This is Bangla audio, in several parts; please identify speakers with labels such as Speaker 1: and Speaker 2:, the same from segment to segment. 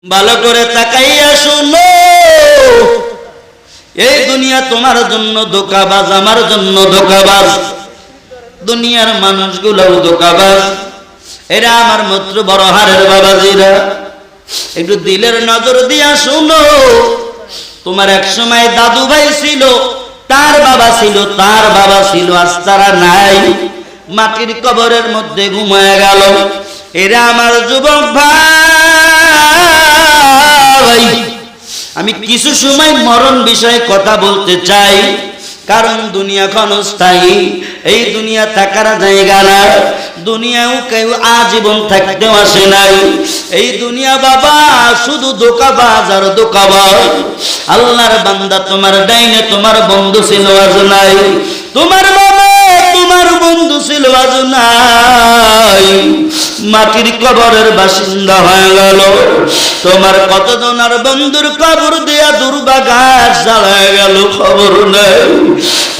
Speaker 1: ভালো করে তাকাইয়া শুনো, এই দুনিয়া তোমার জন্য ধোঁকাবাজ, আমার জন্য ধোঁকাবাজ। দুনিয়ার মানুষগুলোও ধোঁকাবাজ। এরা আমার মাত্র বড় হারের বাবাজিরা, একটু দিলের নজর দিয়া শুনো। তোমার এক সময় দাদু ভাই ছিল, তার বাবা ছিল, তার বাবা ছিল, আজ তারা নাই, মাটির কবরের মধ্যে ঘুমায় গেল। এরা আমার যুবক ভাই, আমি কিছু সময় মরণ বিষয়ে কথা বলতে চাই, কারণ দুনিয়া ক্ষণস্থায়ী, এই দুনিয়া থাকার জায়গা না। দুনিয়াও কেউ আজীবন থাকতে আসে নাই। এই দুনিয়া বাবা শুধু ধোঁকাবাজ আর ধোঁকাবাজ। আল্লাহর বান্দা, তোমার ডাইনে তোমার বন্ধু ছিল, আজ নাই। তোমার বাবা তোমার বন্ধু ছিল, আজ নাই, মাটির কবরের বাসিন্দা হয়ে গেল। তোমার কতজন আর বন্ধুর কবর দিয়া দুর্বাঘাত জ্বালায় গেল, খবর নেই।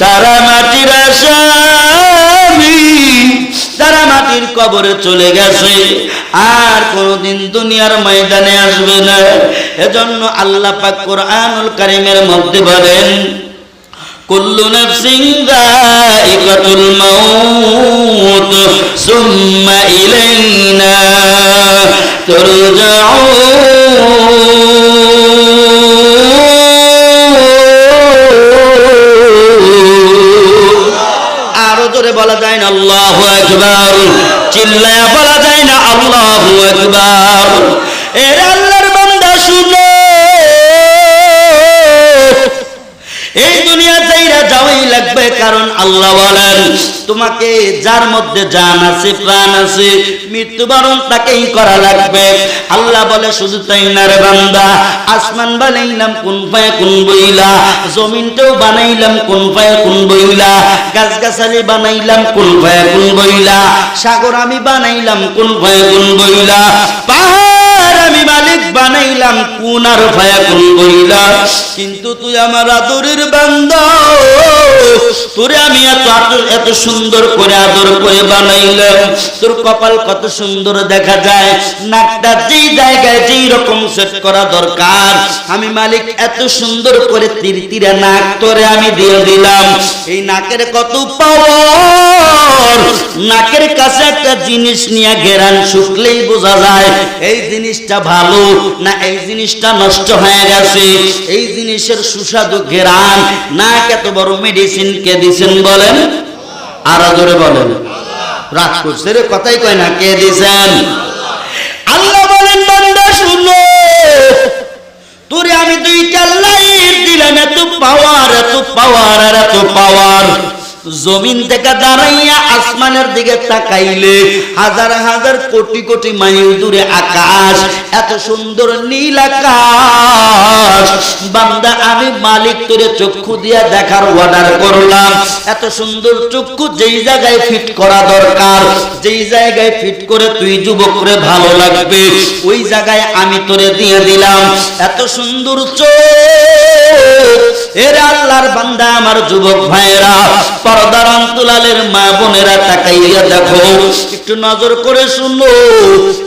Speaker 1: তারা মাটির আসামি, তারা মাটির কবরে চলে গেছে, আর কোনদিন দুনিয়ার ময়দানে আসবে না। এজন্য আল্লাহ পাক কোরআনুল কারীমের মধ্যে বলেন, কুল্লু নাফসিন যায়িকাতুল মাউত সুম্মা ইলাইনা তুরজাউন। আরো জোরে বলা যায় না আল্লাহু আকবার? চিল্লায়া বলা যায় না আল্লাহু আকবার? এর আল্লাহর বান্দা শুনো, এই দুনিয়া যাইরা যাওয়াই লাগবে, কারণ আল্লাহ বলেন তোমাকে যার মধ্যে জান আছে, প্রাণ আছে, মৃত্যুবরণ তাকেই করা লাগবে। আল্লাহ বলে শুধু তাই না রে বান্দা, আসমান বানাইলাম কুন ফায়াকুন বইলা, জমিনটাও বানাইলাম কুন ফায়াকুন বইলা, গাছগাছালি বানাইলাম কুন ফায়াকুন বইলা, সাগর আমি বানাইলাম কুন ফায়াকুন বইলা, পাহাড় আমি মালিক বানাইলাম কুন আর ফায়াকুন বইলা। কিন্তু তুই আমার আদরের বান্দা, তোরে আমি এত সুন্দর করে আদর করে বানাইলাম, তোর কপাল কত সুন্দর দেখা যায়, নাকটা যেই জায়গায় যেই রকম সেট করা দরকার, আমি মালিক এত সুন্দর করে তিরতিরা নাক তোরে আমি দিয়ে দিলাম। এই নাকের কত পাওয়ার, নাকের কাছে একটা জিনিস নিয়ে ঘেরান শুকলেই বোঝা যায় এই জিনিসটা ভালো না এই জিনিসটা নষ্ট হয়ে গেছে। এই জিনিসের সুস্বাদু ঘেরান, নাক এত বড় মেডিসিন কে দিছেন বলেন? আরো জোরে বলেন। রাগ করছে রে, কথাই কয় না, কে দিছেন? আল্লাহ বলেন বান্দা শুনো, তোরে আমি দুইটা লাইট দিলাম, এত পাওয়ার, এত পাওয়ার আর এত পাওয়ার। জমিন থেকে দাঁড়াইয়া আসমানের দিকে তাকাইলে হাজার হাজার কোটি কোটি মাইল দূরে আকাশ, এত সুন্দর নীল আকাশ। বান্দা আমি মালিক তোরে চক্ষু দিয়া দেখার অর্ডার করলাম। এত সুন্দর চক্ষু যেই জায়গায় ফিট করা দরকার, যেই জায়গায় ফিট করে তুই যুবক রে ভালো লাগবে, ওই জায়গায় আমি তোরে দিয়ে দিলাম। এত সুন্দর চোখ। এর আল্লাহর বান্দা আমার যুবক ভাইরা, পর্দার অন্তরালের মা বোনেরা, তাকাইয়া দেখো, একটু নজর করে শুনো।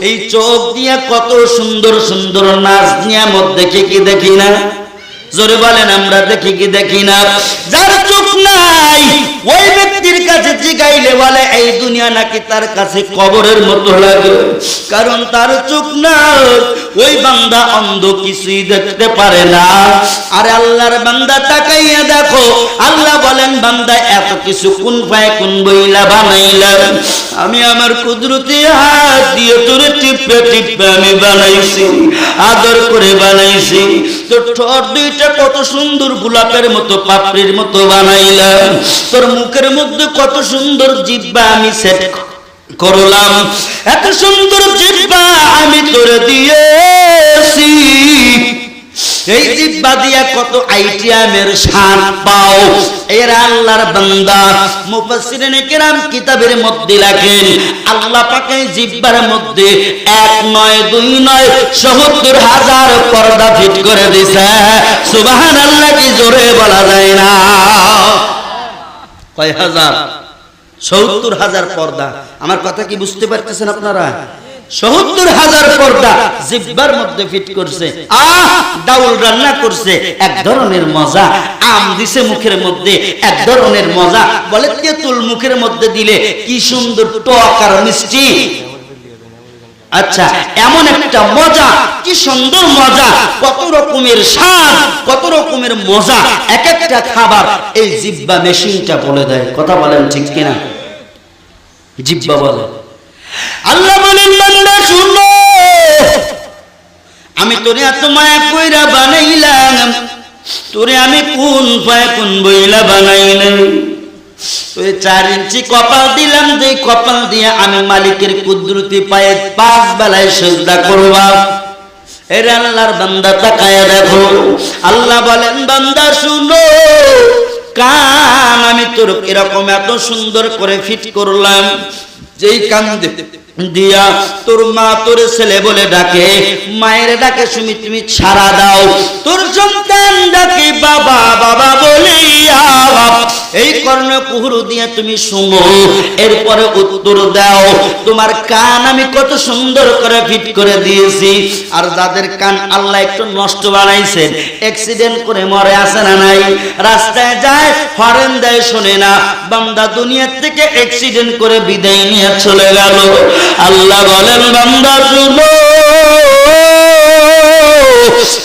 Speaker 1: এই চোখ দিয়া কত সুন্দর সুন্দর নাচ নিয়ামত দেখি কি দেখি না? জোরে বলেন, আমরা দেখি কি দেখি না? যার চোখ নাই ওই ব্যক্তির কাছে জিগাইলে বলে এই দুনিয়া নাকি তার কাছে কবরের মতো লাগে, কারণ তার চোখ নাই। ওই বান্দা অন্ধ, কিছুই দেখতে পারে না। আরে আল্লাহর বান্দা তাকাইয়া দেখো, আল্লাহ বলেন বান্দা এত কিছু কোন ফায়াকুন বইলা বানাইলাম, আমি আমার কুদরতি হাত দিয়ে তোরে টিপে টিপে আমি বানাইছি, আদর করে বানাইছি। তোর ঠোঁট দুইটা কত সুন্দর গোলাপের মতো, পাপড়ির মতো বানাইলাম। তোর মুখের মধ্যে কত সুন্দর জিহ্বা আমি সেট করলাম, এত সুন্দর জিহ্বা আমি তোরে দিয়েছি। এই জিহ্বা দিয়া কত আইটেমের স্বাদ পাও। এর আল্লাহর বান্দা, মুফাসসিরিনে কেরাম কিতাবের মধ্যে লেখেন আল্লাহ পাক এই জিহ্বার মধ্যে 1 নয় 2 নয় ৭০,০০০ পর্দা ফিট করে দিয়েছে। সুবহানাল্লাহ, কি জোরে বলা যায় না? কয় হাজার? ৭০,০০০ পর্দা। আমার কথা কি বুঝতে পারতেছেন আপনারা? ৭০,০০০ পর্দা জিহ্বার মধ্যে ফিট করছে। ডাউল রান্না করছে, এক ধরনের মজা। আম দিছে মুখের মধ্যে, এক ধরনের মজা। বলে তেঁতুল মুখের মধ্যে দিলে কি সুন্দর টক আর মিষ্টি। আচ্ছা, এমন একটা মজা, কি সুন্দর মজা, কত রকমের স্বাদ, কত রকমের মজা। এক একটা খাবার এই জিহ্বা মেশিনটা বলে দেয়। কথা বলেন ঠিক কিনা? জিহ্বা বলে। আল্লাহ বলেন, বান্দা শুনো, আমি তোরে এত মায়া কইরা বানাইলাম, তোরে আমি কোন ফায়াকুন বইলা বানাইলাম। তুই 4 ইঞ্চি কপাল দিলাম, যে কপাল দিয়ে আমি মালিকের কুদরতি পায়ে 5 বেলায় সিজদা করবা। এর আল্লাহর বান্দা তাকায়া দেখো। আল্লাহ বলেন, বান্দা শুনো, কান আমি তোর এরকম এত সুন্দর করে ফিট করলাম, যেই কান দিয়া তোর মা তোর ছেলে বলে ডাকে, মায়ের ডাকে শুনি তুমি ছাড়া দাও, তোর সন্তান ডাকে বাবা বাবা বলে এই কর্ণ কুহুরু দিয়ে তুমি শুনো, এরপরে উত্তর দাও। তোমার কান আমি কত সুন্দর করে ফিট করে দিয়েছি। আর যাদের কান আল্লাহ একটু নষ্ট বানাইছেন, অ্যাক্সিডেন্ট করে মরে আছে না নাই? রাস্তায় যায়, হরেন দেয়, শোনে না। বান্দা দুনিয়ার থেকে অ্যাক্সিডেন্ট করে বিদায় নিয়ে চলে গেল। আল্লাহ বলেন, বান্দা শুনো,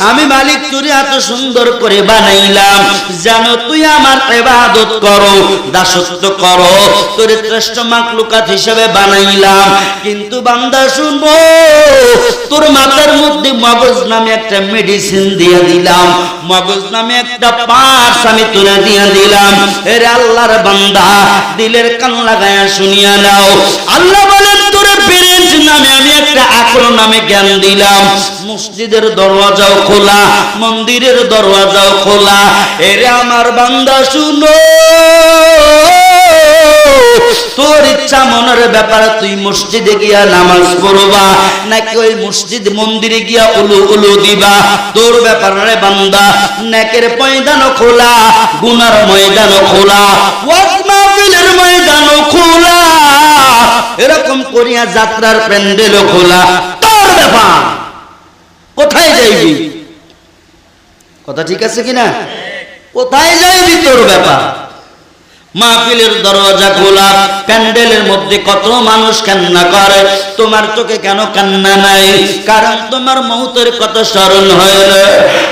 Speaker 1: আমি মালিক তোরে এত সুন্দর করে বানাইলাম যেন তুই আমার ইবাদত করো, দাসত্ব করো, তোরে শ্রেষ্ঠ মাখলুকাত হিসেবে বানাইলাম। কিন্তু বান্দা শুনো, তোর মাথার মধ্যে মগজ নামে একটা মেডিসিন দিয়ে দিলাম, মগজ নামে একটা পার্টস আমি তোরে দিয়ে দিলাম। এর আল্লাহর বান্দা, দিলের কান লাগায়া শুনিয়া নাও। আল্লাহ বলেন, তোরে ব্রেন নামে আমি একটা আকল নামে জ্ঞান দিলাম। মসজিদের দরওয়াজাও খোলা, মন্দিরের দরওয়াজাও খোলা। এরে আমার বান্দা শুনো, তোর ইচ্ছা মনের ব্যাপারে তুই মসজিদে গিয়া নামাজ পড়বা, নাকি ওই মসজিদ মন্দিরে গিয়া উলু উলু দিবা, তোর ব্যাপারে বান্দা। নেকের ময়দানও খোলা, গুনার ময়দানও খোলা, ওয়াজ মাহফিলের ময়দানও খোলা, এরকম করিয়া যাত্রার প্যান্ডেলও খোলা। তোর ব্যাপার, কোথায় যাইবি? কথা ঠিক আছে কিনা? কোথায় যাইবি তোর ব্যাপার। মাহফিলের দরজা খোলা, প্যান্ডেলের মধ্যে কত মানুষ কান্না করে, তোমার চোখে কেন কান্না নাই? কারণ তোমার মৌতের কথা স্মরণ হয় না।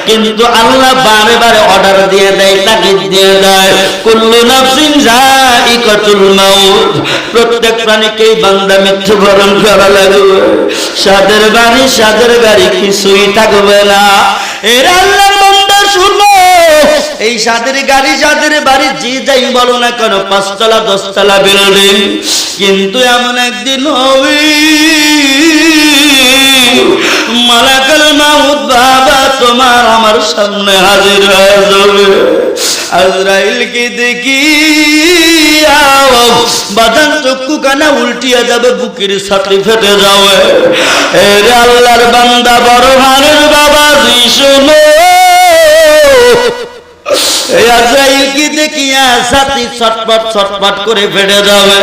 Speaker 1: কিন্তু আল্লাহ বারে বারে অর্ডার দিয়ে দেয়, তাগিদ দিয়ে দেয়, কুল্লু নাফসিন যায়িকাতুল মাউত, প্রত্যেক প্রাণীকেই বান্দা মৃত্যুবরণ করা লাগবে। সাদের বাড়ি সাদের গাড়ি কিছুই থাকবে না। এর আল্লাহ বান্দা শুনো, এই সাদের গাড়ি সাদের বাড়ি যে যাই বলো না কেন, 5 তলা 10 তলা বিল্ডিং, কিন্তু এমন একদিন হবে মালাকুল মাউত বাবা তোমার আমার সামনে হাজির হয়ে যাবে। আজরাইলকে দেখি বাদান চক্ষু কানা উল্টিয়া যাবে, বুকের ছাতি ফেটে যাবে। এর আল্লাহর বান্দা বড় ভানের বাবা শোনো, এই আজরাইলকে দেখিয়া ছাতি ছটপট ছটপট করে ফেটে যাবে।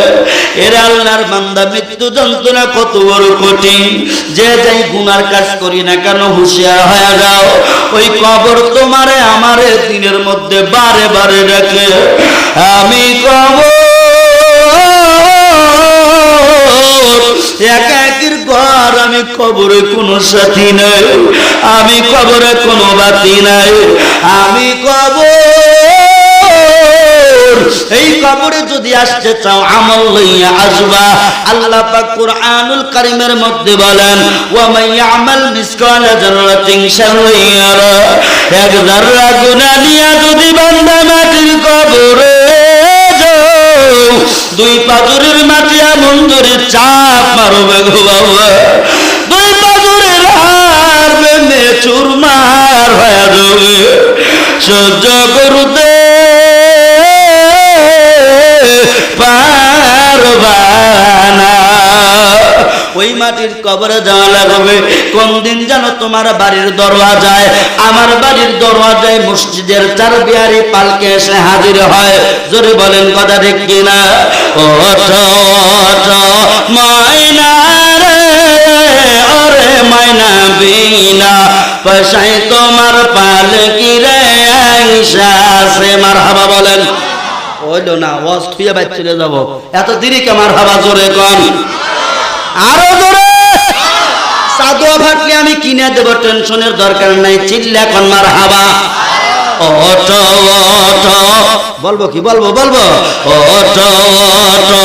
Speaker 1: এর আল্লাহর বান্দা, মৃত্যু যন্ত্রণা কত বড় কঠিন। যে যাই গুনার কাজ করি না কেন, হুঁশিয়ার হয়ে যাও, ওই কবর তোমারে আমারে দিনের মধ্যে বারে বারে ডাকে। আমি কবর একাকির ঘর, আমি কবরে কোনো সাথী নাই, আমি কবরে কোনো বাতি নাই, আমি কবর। এই কবরে যদি আসতে চাও আমল লইয়া আসবা। আল্লাহ পাক কুরআনুল কারীমের মধ্যে বলেন, ওয়া মান ইয়ামাল মিসকালা যাররাতিন শাররান ইয়ারা, এক যাররা গুনাহ নিয়া যদি বান্দা মাটির কবরে যাও, 2 পাথরের মাটি এমন জোরে চাপ মারবে গো বাবা, 2 পাথরের হাড় ভেঙে চুরমার হয়ে যাবে। সহ্য করতে পারবা না। ওই মাটির কবরে যাওয়া লাগবে। কোন দিন যেন তোমার বাড়ির দরওয়াজায়, আমার বাড়ির দরওয়াজায় মসজিদের 4 বিহারি পালকে এসে হাজির হয়। জোরে বলেন কথা ঠিক কিনা? ওঠো ওঠো ময়না রে, ওরে ময়না বিনা পয়সায় তোমার পালকি রে আয়েশা সে মারহাবা বলেন। হইল না ওয়াজ থুইয়া বাইর চলে যাব, এত দেরি কে মারহাবা জোরে কোন, আরো জোরে। সাদুয়া ফাটলে আমি কিনে দেব, টেনশনের দরকার নাই, চিল্লা কোন মারহাবা। ওঠো ওঠো বলবো কি বলবো বলবো, ওঠো ওঠো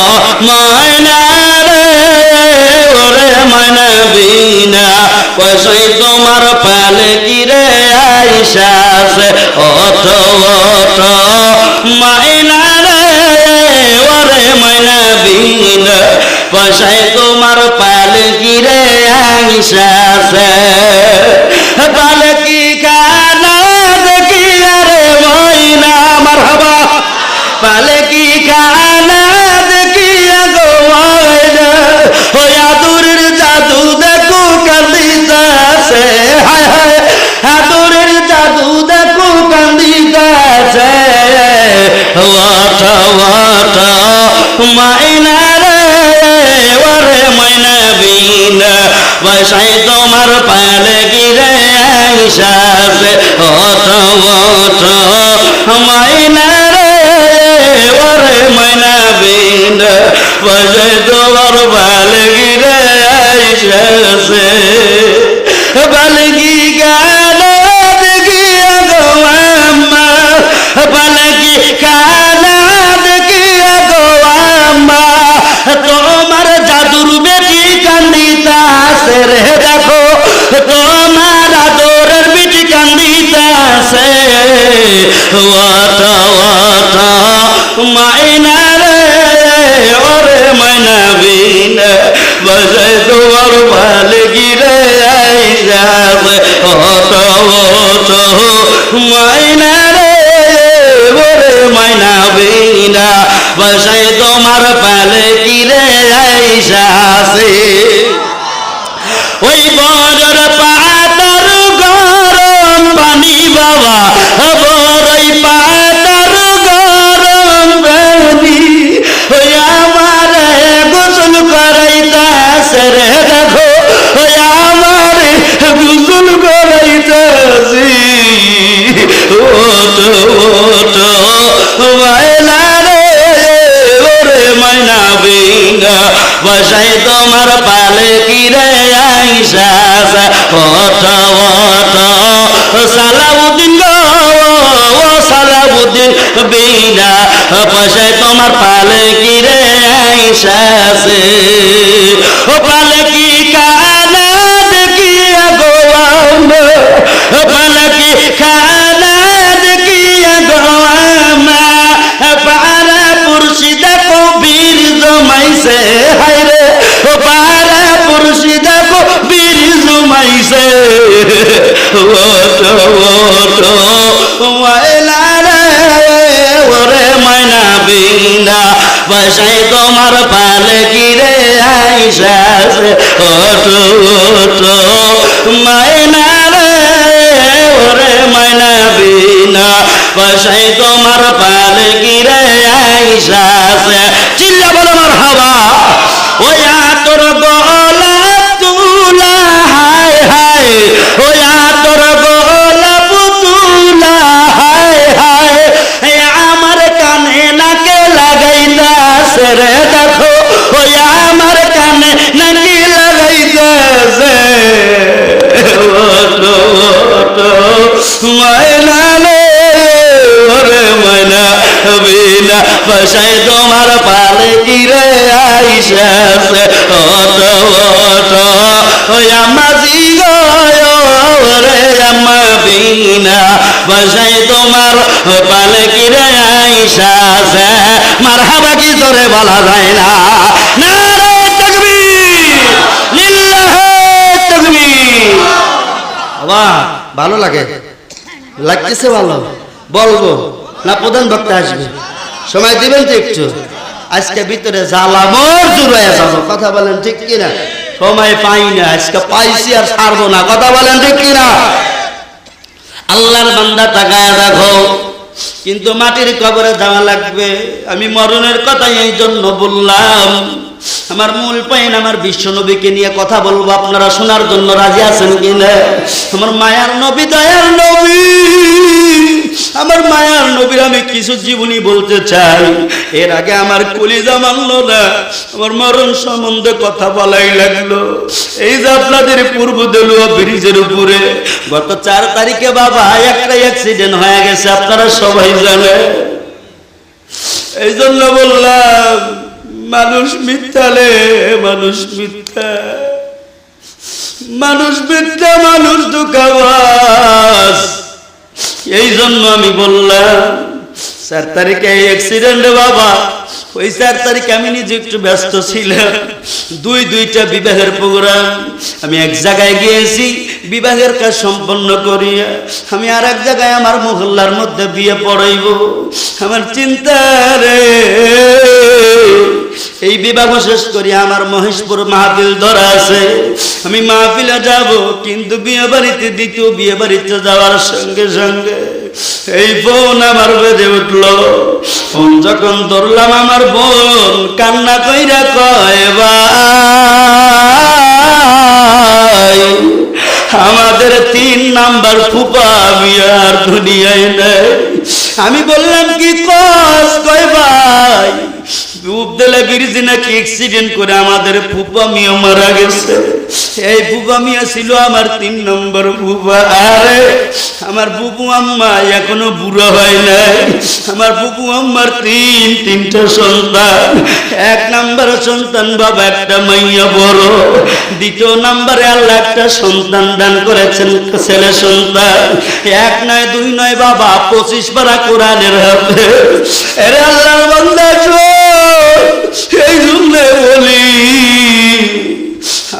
Speaker 1: ময়না রে ওরে ময়না বিনা পয়সায় তোমার পালকি রে আয়েশা সে। ওঠো ওঠো ময়না রে ওরে ময়না বিনা পয়সায় তোমার পালকি রে আয়েশা সে। পালকি খানা দেখি আরে ময়না মারহাবা, পালকি খানা দেখি গো ময়না ওই আদুরের জাদু দেখো কান্দিতাছে, হায় হায় আদুরের জাদু দেখো কান্দিতাছে। ওঠো ওঠো ময়না রে ওরে ময়না বিনা পয়সায় তোমার পালকি রে আয়েশা সে। ওঠো ওঠো ময়না রে ওরে ময়না বিনা পয়সায় তোমার পালকি রে আয়েশা সে। পালকি গানা দেখিয়া গো আম্মা, পালকি খানা দেখিয়া গো আম্মা তোমার জাদুর বেটি কান্দিতাছে রে, দেখো তোমার আদরের বেটি কান্দিতাছে। ওঠো ওঠো ময়না রে ওরে ময়না বিনা পয়সায় তোমার পালকি রে আয়েশা সে। ওঠো ওঠো ময়না রে ওরে ময়না বিনা পয়সায় তোমার পালকি রে আয়েশা সে। ওই বড়র পাতার গরম পানি বাবা, বড়ই পাতার গরম পানি ওই আমার গোসল করাইতাছে রে, দেখো ওই আমার গোসল করাইতাছি। ওঠো ওঠো ময়না রে ওরে ময়না বিনা পয়সায় তোমার পালকি রে আয়েশা সে। ওঠো ওঠো সালাউদ্দিন গো ও সালাউদ্দিন বিনা পয়সায় তোমার পালকি রে আয়েশা সে। ও পালকি খানা দেখিয়া গো আম্মা, পালকি খানা দেখিয়া গো আম্মা পারা পুরুষি দেখো বীর জমাইছে, হায় রে ও পারা পুরুষি দেখো বীর জমাইছে। ওঠো ওঠো ময়না রে ওরে ময়না বিনা পয়সায় তোমার পালকি রে আয়েশা সে। ওঠো ওঠো ময়না রে ওরে ময়না বিনা পয়সায় তোমার পালকি রে আয়েশা সে। চিল্লা বলো মারহাবা। ওই তোর গলা তুলা হায় হায়, ওই তোর গলা পুতুলা হায় হায় আমার কানে নাকে লাগাইতাছে রে, দেখো ওই আমার কানে নাকি লাগাইতাছে। ওঠো ওঠো ময়না রে ওরে ময়না বিনা পয়সায় তোমার পালকি রে আয়েশা সে। ওঠো ওঠো ওই আম্মা জি গো ওরে আম্মা বিনা পয়সায় তোমার পালকি রে আয়েশা সে। মারহাবা কি জোরে বলা যায় না, নারে তাকবীর লিল্লাহি তাকবীর। বাবা ভালো লাগে, লাগতেছে ভালো, বলবো না প্রধান বক্তা আসবে, সময় দিবেন তো একটু। আজকে ভিতরে জ্বালামর জুড়ে যাবো, কথা বলেন ঠিক কিনা? সময় পাই না, আজকে পাইছি আর ছাড়বো না, কথা বলেন ঠিক কিনা? আল্লাহর বান্দা তাকায় দেখো কিন্তু মাটির কবরে যাওয়া লাগবে। আমি মরণের কথা এই জন্য বললাম, আমার মূল পয়েন্ট, আমার বিশ্ব নবীকে নিয়ে কথা বলবো, আপনারা শোনার জন্য রাজি আছেন কিনা? আমার মায়ার নবী, দয়ার নবী, আমার মায়ার নবীর আমি কিছু জীবনী বলতে চাই। এর আগে আমার কলিজা মানলো না, আমার মরণ সম্বন্ধে কথা বলাই লাগলো। এই যে আপনাদের পূর্ব দেলুয়া ব্রিজের উপরে গত 4 তারিখে বাবা একটা অ্যাক্সিডেন্ট হয়ে গেছে, আপনারা সবাই জানেন। এই জন্য বললাম, মানুষ মিথ্যালে, মানুষ মিথ্যা, মানুষ মিথ্যা, মানুষ ধোঁকাবাজ। এই জন্য আমি বললাম 4 তারিখে এই অ্যাক্সিডেন্টে বাবা, ওই 4 তারিখে আমি নিজে একটু ব্যস্ত ছিলাম, দুইটা বিবাহের প্রোগ্রাম। আমি এক জায়গায় গিয়েছি বিবাহের কাজ সম্পন্ন করিয়া, আমি আর এক জায়গায় আমার মহল্লার মধ্যে বিয়ে পড়াইব। আমার চিন্তা রে, এই বিবাহ শেষ করি আমার মহেশপুর মাহফিল ধরা আছে, আমি মাহফিলে যাব, কিন্তু বিয়ে বাড়িতে, দ্বিতীয় বিয়ে বাড়িতে যাওয়ার সঙ্গে সঙ্গে এই বোন আমার বেজে উঠলো। ফোন যখন ধরলাম, আমার বোন কান্না কইরা কয়, ভাই আমাদের 3 নাম্বার ফুপা বিয়ার দুনিয়ায় নেই। আমি বললাম কি কস? কয় ভাই উপজেলা ব্রিজে নাকি অ্যাক্সিডেন্ট করে আমাদের ফুপা মিয়া মারা গেছে। এই ফুপা মিয়া ছিল আমার 3 নম্বর ফুপা। আরে আমার বুবু আম্মা এখনো বুড়ো হয় নাই। আমার বুবু আম্মার 3টা সন্তান। 1 নম্বর সন্তান বাবা একটা মাইয়া বড়, 2 নম্বরে আল্লাহ একটা সন্তান দান করেছেন, ছেলে সন্তান। 1 নয় 2 নয় বাবা 25 পারা কোরআনের হাফেজ। আরে আল্লাহর বান্দা, এই জন্য বলি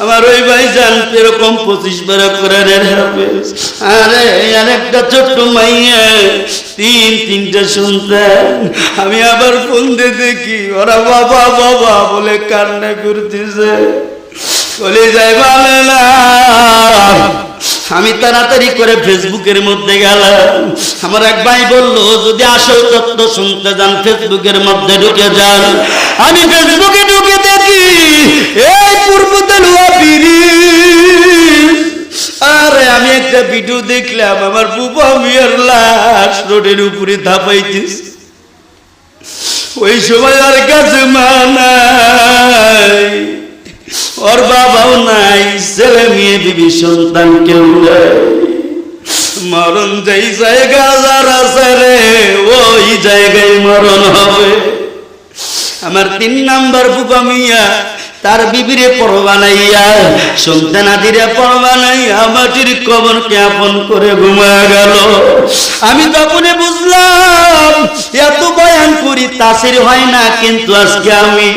Speaker 1: আমার ওই ভাইজান এরকম 25 পারা কোরআনের হাফেজ। আরে আর একটা ছোট্ট মাইয়া, 3টা সন্তান। আমি আবার ফোন দিয়ে দেখি ওরা বাবা বাবা বলে কান্না করতেছে, বলে যাই বলে না। আমি তাড়াতাড়ি করে ফেসবুকের মধ্যে গেলাম। আমার এক ভাই বলল, যদি আসল তথ্য শুনতে যান ফেসবুকের মধ্যে ঢুকে যান। আমি ফেসবুকে ঢুকে দেখি এই পূর্ব দেলুয়া ব্রিজ। আরে আমি একটা ভিডিও দেখলাম, আমার বুবা মিয়ার লাশ রোডের উপরে ধাপাইতেছে। ওই সময় আর কাছে মা নাই, ওর বাবাও নাই, ছেলে মেয়ে বিবি সন্তান কেউ নাই। মরণ যেই জায়গা যারা রে, ওই জায়গায় মরণ হবে। আমার 3 নাম্বার বুবা মিয়া তার বিবিরে পরবা নাইয়া, সন্তানাদিরে পরবা নাইয়া মাটির কবরকে আপন করে ঘুমা গেল। আমি তখনই বুঝলাম এত বয়ান করি তাসির হয় না, কিন্তু আজকে আমি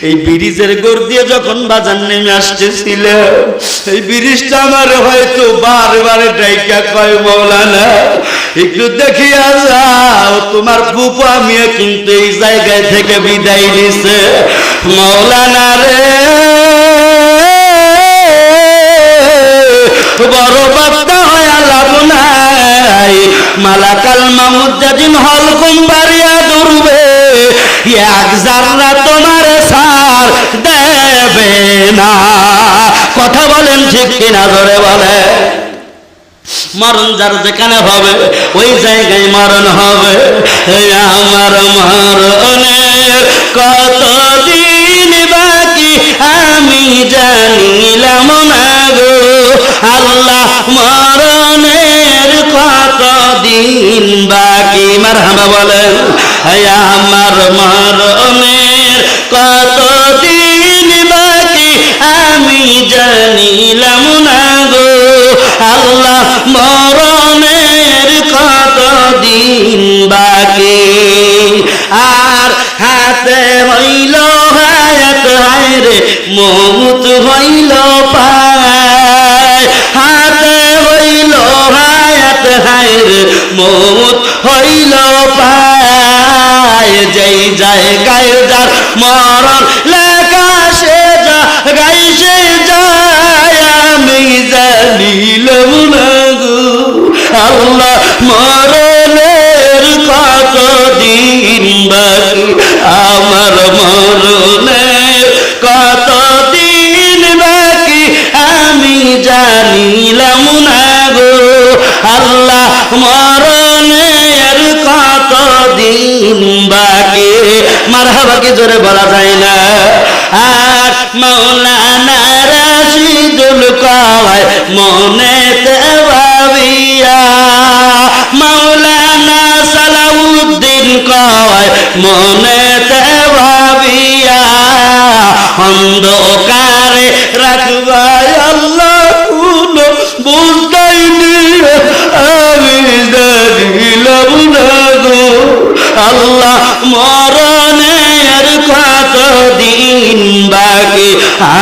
Speaker 1: এই ব্রিজের গোড় দিয়ে যখন বাজার নেমে আসতেছিলাম, এই ব্রিজটা আমার হয়তো বারে ডাইকা কয়, মৌলানা একটু দেখিয়া যাও, তোমার ফুপা মিয়া কিন্তু এই জায়গায় থেকে বিদায় নিছে। মৌলানা রে, বড় বাপ্তা হয় লাভ নাই, মালাকাল মামুদ যেদিন হলকুম বাড়িয়া দূরবে, 1 জাররা তোমার সার দেবে না। কথা বলেন ঠিক কিনা? ধরে বলে মরণ যার যেখানে হবে ওই জায়গায় মরণ হবে। আমার মরণের কতদিন বাকি আমি জানিলাম না গো আল্লাহ, মরণের কতদিন বাকি। মারহাবা বলেন। আমার মরণের কতদিন বাকি আমি জানিলাম না গো আল্লাহ, মরণের কতদিন বাকি। আর হাতে হইল হায়াত, হায়রে মৌত হইল পায়। হাতে হইল হায়াত, হায়রে মৌত হইল পায়। যেই জায়গায় যার মরণ লেখা সে জায়গায় সে যায়, আমি জানিলাম না গো আল্লাহ, মরণের কত দিন বাকি আমার মরণের কতদিন বাকি আমি জানিলাম না গো আল্লাহ মরণের কতদিন বাকি মারহাবা কি জোরে বলা যায় না আর মাওলানা রাশিদুল কয় মনেতে ভাবিয়া মাওলানা সালাউদ্দিন কয় মনেতে ভাবিয়া অন্ধকারে রাখবাই আল্লাহ কোনো বুঝাইনি আমি জানিলাম না গো আল্লাহ মরণের কতদিন বাকি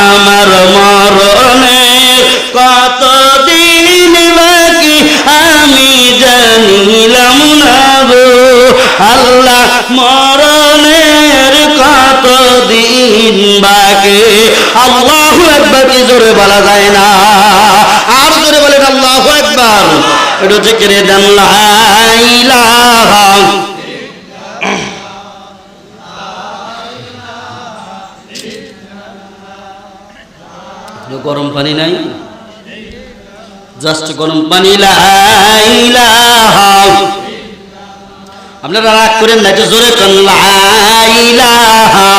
Speaker 1: আমার মরণের কতদিন বাকি আমি জানিলাম না গো আল্লাহ মরণের কতদিন বাকি আল্লাহু আকবার কি জোরে বলা যায় না আর জোরে বলেন আল্লাহু আকবার একটু জিকিরে দেন লা ইলাহা গরম পানি নাই জাস্ট গরম পানি লা ইলাহা আপনারা রাগ করেন না জোরে কোন লা ইলাহা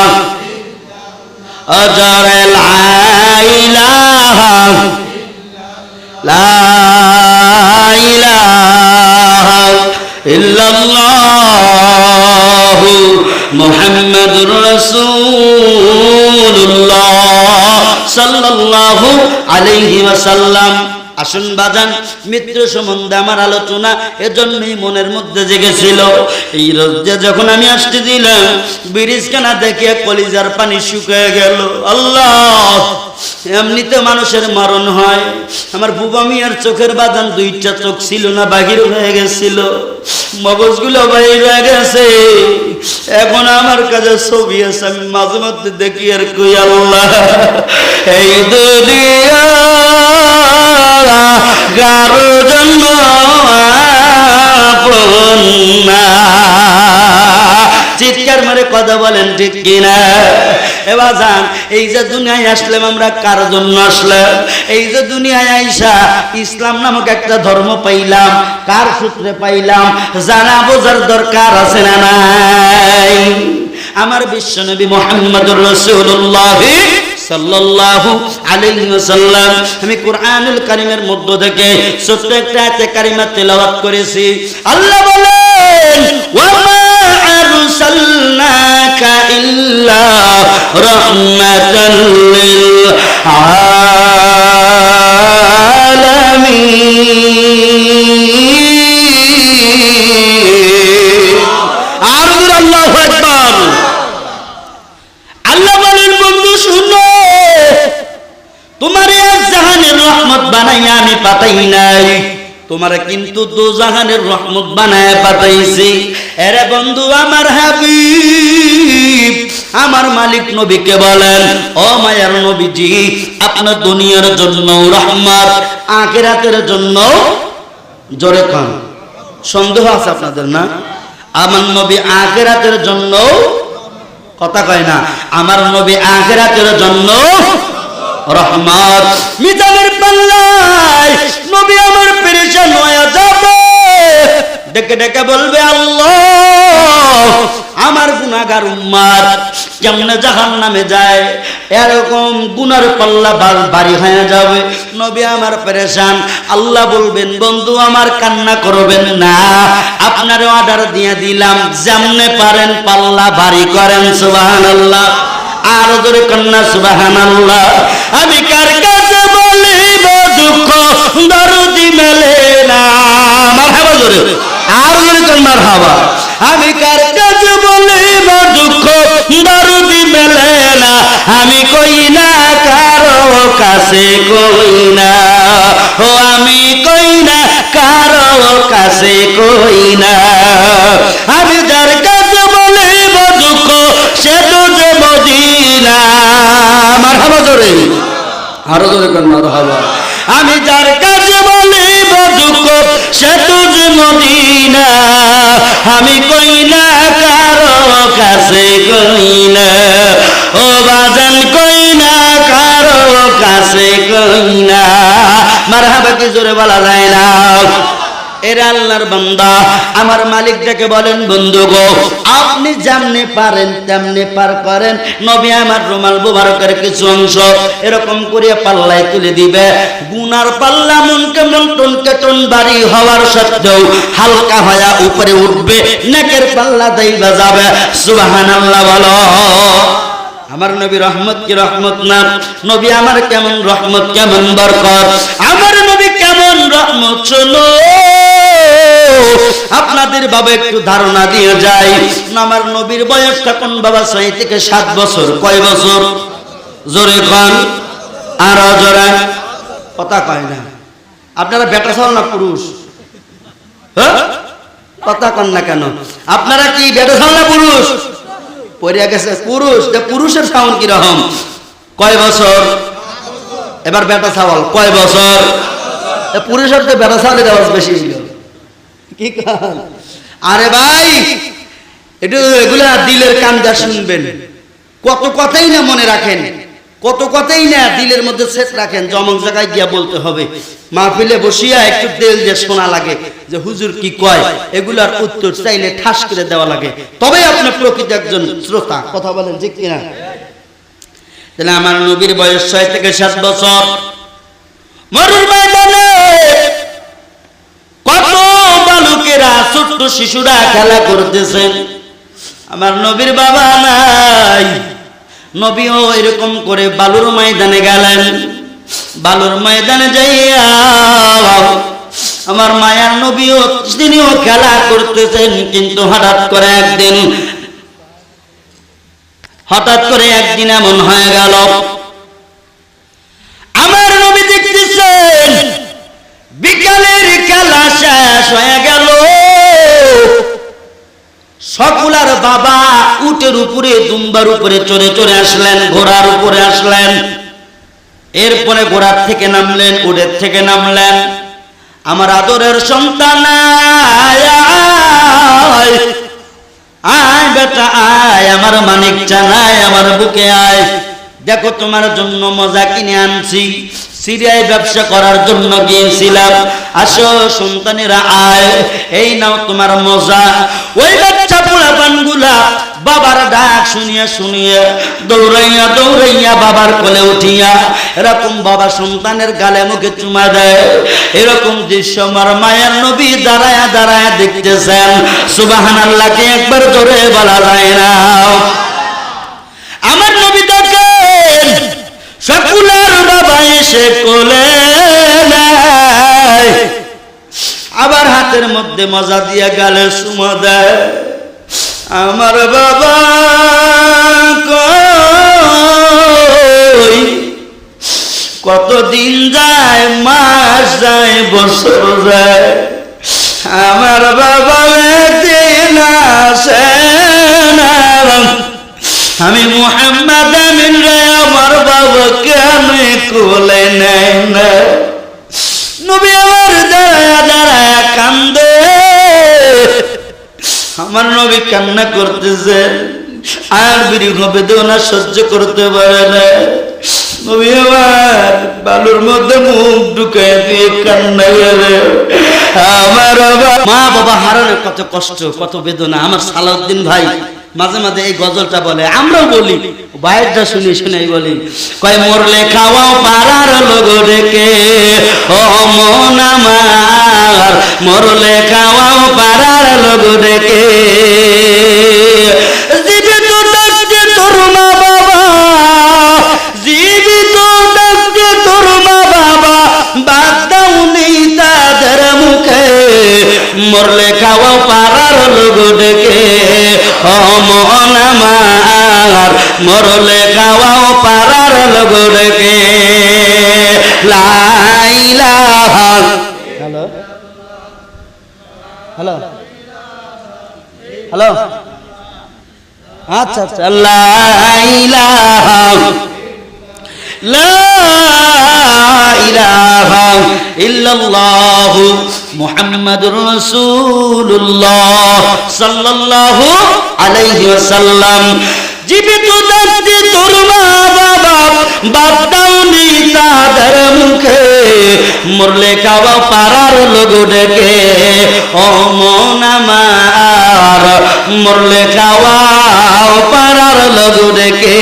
Speaker 1: আজরে লা ইলাহা লা ইলাহা ইল্লাল্লাহ মুহাম্মাদুর রাসূলুল্লাহ সাল্লাল্লাহু আলাইহি ওয়াসাল্লাম আসুন বাজান মৃত্যু সম্বন্ধে আমার আলোচনা এজন্যই মনের মধ্যে জেগেছিল এই রোজে যখন আমি আসতে দিলাম ব্রিজখানা দেখে কলিজার পানি শুকিয়ে গেল আল্লাহ এমনিতে মানুষের মরণ হয় আমার বুবা মিয়ার চোখের বাদান দুইটা চোখ ছিল না বাহির হয়ে গেছিল মগজগুলো বাইরে হয়ে গেছে এখন আমার কাছে ছবি আছে আমি মাঝে মধ্যে দেখি আর কই আল্লাহ এই দুনিয়া গারো জন্ম আপন না চিৎকার মারে কথা বলেন ঠিক কিনা এবার যান এই যে দুনিয়ায় আসলাম আমরা কার জন্য আসলাম এই যে দুনিয়ায় আইসা ইসলাম নামক একটা ধর্ম পাইলাম কার সূত্রে পাইলাম জানা বোঝার দরকার আছে না নাই আমার বিশ্বনবী মুহাম্মদুর রাসূলুল্লাহ সাল্লাল্লাহু আলাইহি ওয়াসাল্লাম আমি কুরআনুল কারীমের মধ্য থেকে ছোট্ট একটা আয়াতে কারিমা তেলাওয়াত করেছি আল্লাহ বলেন ওয়া মা আরসালনাকা ইল্লা রাহমাতাল লিল আলামিন আল্লাহু আকবার আল্লাহ বলেন বন্ধু শুনো তোমার এক জাহানের রহমত বানাইয়া আমি পাঠাই নাই তোমারে কিন্তু দু জাহানের রহমত বানায় পাঠাইছি এরে বন্ধু আমার হাবিব আমার মালিক নবীকে বলেন ও মায়ার নবীজি আপনার দুনিয়ার জন্য রহমত আখিরাতের জন্য জোরে কান সন্দেহ আছে আপনাদের না আমার নবী আখিরাতের জন্য কথা কয় না আমার নবী আখিরাতের জন্য রহমত মিজানের পাল্লায় নবী আমার পেরেশান হয়ে যাবে ডেকে ডেকে বলবে আল্লাহ আমার গুনাহগার উম্মত কেমনে জাহান্নামে যায় এরকম গুনার পাল্লা ভারী হয়ে যাবে নবী আমার পেরেশান আল্লাহ বলবেন বন্ধু আমার কান্না করবেন না আপনার অর্ডার দিয়ে দিলাম যেমনে পারেন পাল্লা ভারী করেন সুবহানাল্লাহ আর জোরে কন্যা সুবহানাল্লাহ আমি কার কাছে বলিব দুঃখ দরদি মেলে না মারহাবা জোরে আর জোরে কোন মারহাবা আমি কার কাছে বলিব দুঃখ দরদি মেলে না আমি কই না কারো কাছে কই না ও আমি কই না কারো কাছে কই না আমি যার কাছে বলিব দুঃখ সে তো যে মদিনা মারহাবা জোরে আরো জোরে কোন মারহাবা আমি যার কাছে বলিব দুঃখ সে তো যে মদিনা আমি কই না কারো কাছে কই না, ও বাজান কই না কারো কাছে কই না। মারহাবা কি জোরে বলা যায় না? এরা আল্লাহর বান্দা। আমার মালিকটাকে বলেন, বন্ধু গো আপনি যেমনি পারেন তেমনি পার করেন। নবী আমার রুমাল মুবারকের কিছু অংশ এরকম করে পাল্লায় তুলে দিবে। গুনার পাল্লা মনকে মন টনকে টন বাড়ি হওয়ার সত্ত্বেও হালকা হয়ে উপরে উঠবে, নেকের পাল্লা দেইবা যাবে। সুবহানাল্লাহ বলো। আমার নবী রহমত কি রহমত না? নবী আমার কেমন রহমত, কেমন বরকত, আমার নবী কেমন রহমত। শোনো আপনাদের বাবা একটু ধারণা দিয়ে যায়। আমার নবীর বয়স তখন বাবা 6 থেকে 7 বছর। কয় বছর? জোরে কোন, আর জোরে কথা কয় না। আপনারা বেটা ছাও না পুরুষ? হ্যাঁ কথা কন না কেন? আপনারা কি বেটা ছাও না পুরুষ? পড়িয়া গেছে পুরুষ। পুরুষের সাউন্ড কিরকম? কয় বছর? এবার বেটা ছাওয়াল কয় বছর? পুরুষের তো বেটা ছাওয়ালের আওয়াজ বেশি ছিল। কি কান? আরে ভাই একটু এগুলা দিলের কান যা শুনবেন। কত কথাই না মনে রাখেন, কত কথাই না দিলের মধ্যে সেট রাখেন। জমক জায়গায় গিয়া বলতে হবে। মাহফিলে বসিয়া একটু তেল দিয়ে শোনা লাগে যে হুজুর কি কয়, এগুলার উত্তর চাইলে ঠাস করে দেওয়া লাগে, তবে আপনি প্রকৃত একজন শ্রোতা। কথা বলেন ঠিক কিনা? তাহলে আমার নবীর বয়স 6 থেকে 7 বছর। মরুর ময়দানে কত বালকেরা ছোট্ট শিশুরা খেলা করতেছেন। আমার নবীর বাবা নাই। নবীও এরকম করে বালুর ময়দানে গেলেন। বালুর ময়দানে যাইয়া আমার মায়ার নবীও তিনিও খেলা করতেছেন। কিন্তু হঠাৎ করে একদিন এমন হয়ে গেল, আমার নবী দেখতেছেন বিকালের খেলা শেষ হয়ে গেল। সকলার বাবা উটের উপরে, দুম্বার উপরে চড়ে চড়ে আসলেন, ঘোড়ার উপরে আসলেন। এরপরে ঘোড়ার থেকে নামলেন, উটের থেকে নামলেন। আমার আদরের সন্তান আয় বেটা আয়, আমার মানিক জানায় আমার বুকে আয়, দেখো তোমার জন্য মজা কিনে আনছি। সিরিয়ায় ব্যবসা করার জন্য গিয়েছিলাম, আসো সন্তানেরা আয়, এই নাও তোমার মজা। ওই বাচ্চা পোলাপানগুলা বাবার ডাক শুনিয়া শুনিয়া দৌড়াইয়া দৌড়াইয়া বাবার কোলে উঠিয়া এরকম বাবা সন্তানের গালে মুখে চুমা দেয়। এরকম দৃশ্য আমার মায়ের নবী দাঁড়ায়া দাঁড়ায়া দেখতেছেন। সুবহানাল্লাহকে একবার জোরে বলা যায় না? আমার নবী দেখেন সকলের বাবা এসে কোলে নেয়, আবার হাতের মধ্যে মজা দিয়া গালে চুমা দেয়। আমার বাবা কই, কতদিন যায়, মাস যায়, বছর যায়, আমার বাবা একদিন আসে না। আমি মুহাম্মদ আমিন রে আমার বাবাকে আমি কোলে নেই না। নবী আমার দাঁড়ায়া দাঁড়ায়া কান্দে। আমার নবী কান্না করতেছে, আর বিরহ বেদনা সহ্য করতে পারে না। নবী আমার বালুর মধ্যে মুখ ঢুকায় দিয়ে কান্না করে। আমার মা বাবা হারানোর কত কষ্ট, কত বেদনা। আমার সালাউদ্দিন ভাই মাঝে মাঝে এই গজলটা বলে, আমরাও বলি, বাইরটা শুনে শুনে বলি, কয় মরলে খাওয়াও পাড়ার লোক ডেকে, ও মন আমার মরলে খাওয়াও পাড়ার লোক ডেকে। জীবিত ডাকতে তোর মা বাবা, জীবিত ডাকতে তোর মা বাবা, বাদ দাও নেই তাদের মুখে, মরলে খাওয়াও পাড়ার লোক ডেকে, ও মন আমার মরলে খাওয়াও পাড়ার লোক ডেকে। লা ইলাহা। হ্যালো হ্যালো হ্যালো, আচ্ছা আচ্ছা। লা ইলাহা লা ইলাহা ইল্লাল্লাহু মুহাম্মাদুর রাসূলুল্লাহ সাল্লাল্লাহু আলাইহি ওয়াসাল্লাম। জীবিত থাকতে তোর মা বাবা বাপ দাওনি তাদের মুখে, মরলে খাওয়া পাড়ার লোক ডেকে ও মন আমার, মরলে খাওয়া পাড়ার লোক ডেকে।